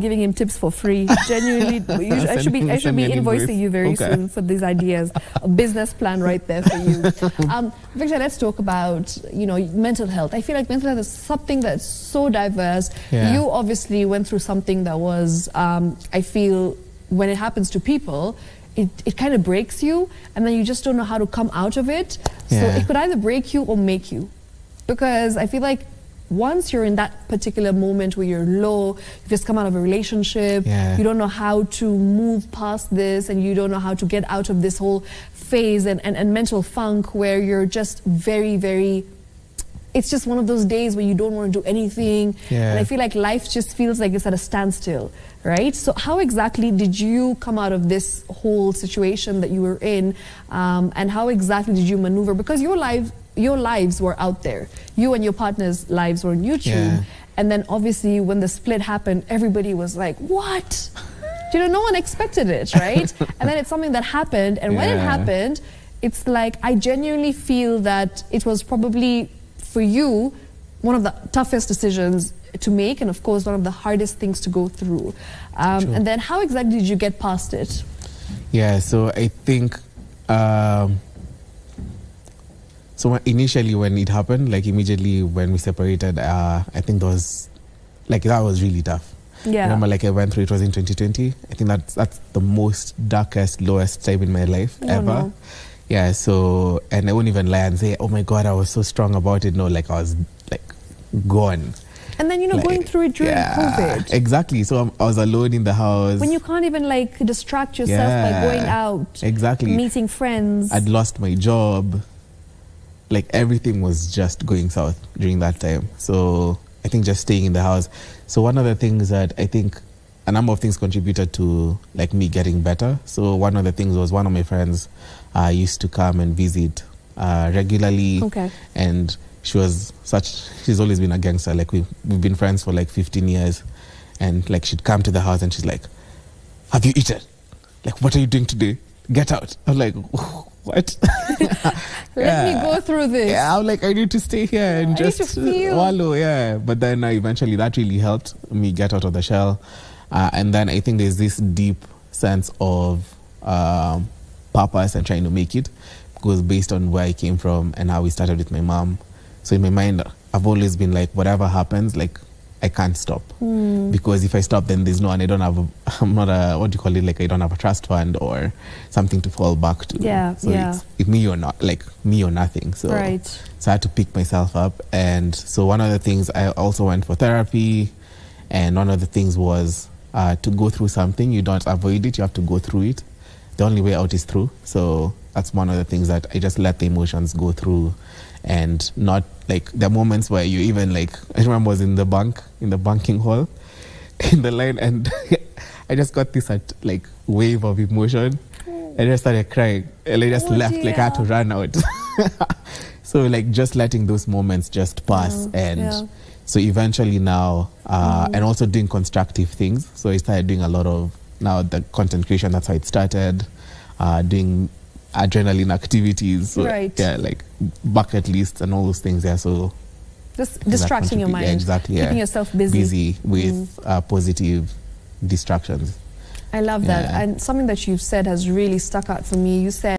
Giving him tips for free. Genuinely, I should be invoicing you very soon for these ideas. A business plan right there for you. Victor, let's talk about mental health. I feel like mental health is something that's so diverse. Yeah. You obviously went through something that was, I feel, when it happens to people, it kind of breaks you, and then you just don't know how to come out of it. Yeah. So it could either break you or make you, because I feel like once you're in that particular moment where you're low, you've just come out of a relationship, you don't know how to move past this, and you don't know how to get out of this whole phase and mental funk where you're just very, very, it's just one of those days where you don't want to do anything. And I feel like life just feels like it's at a standstill, right? So how exactly did you come out of this whole situation that you were in, and how exactly did you maneuver? Because your lives were out there. You and your partner's lives were on YouTube. And then obviously when the split happened, everybody was like, what? No one expected it, right? And then it's something that happened. And when it happened, it's like, I genuinely feel that it was probably, for you, one of the toughest decisions to make, and of course, one of the hardest things to go through. And then how exactly did you get past it? Yeah, so I think, so initially when it happened, like immediately when we separated, I think that was really tough. Yeah. Remember, like I went through, it was in 2020. I think that's the most darkest, lowest time in my life ever. No. Yeah, so, and I won't even lie and say, oh my God, I was so strong about it. No, like I was like gone. And then, like, going through it during COVID. Exactly. So I was alone in the house. When you can't even like distract yourself by going out. Exactly. Meeting friends. I'd lost my job. Like everything was just going south during that time. So I think just staying in the house. So one of the things that I think a number of things contributed to like me getting better. So one of the things was one of my friends used to come and visit regularly. Okay. And she's always been a gangster. Like we've been friends for like 15 years. And like she'd come to the house and she's like, have you eaten? Like, what are you doing today? Get out. I'm like, what? Let me go through this. Yeah, I'm like, I need to stay here and just wallow. Yeah. But then eventually that really helped me get out of the shell. And then I think there's this deep sense of purpose and trying to make it, because based on where I came from and how we started with my mom. So in my mind, I've always been like, whatever happens, like I can't stop. Because if I stop, then there's no, and I don't have, I'm not a, what do you call it? Like I don't have a trust fund or something to fall back to. Yeah, so it's me or not, like me or nothing. So, so I had to pick myself up. And so one of the things, I also went for therapy. And one of the things was to go through something, you don't avoid it, you have to go through it. The only way out is through. So that's one of the things that I just let the emotions go through, and not like the moments where you even like, I remember I was in the banking hall in the line, and I just got this like wave of emotion and I just started crying, and I just left, like I had to run out. So like just letting those moments just pass. And so eventually now, and also doing constructive things. So I started doing a lot of now the content creation, that's how it started, doing adrenaline activities. So, yeah, like bucket lists and all those things. Yeah, so just distracting your mind. Yeah, exactly. Keeping yourself busy with positive distractions. I love that. And something that you've said has really stuck out for me. You said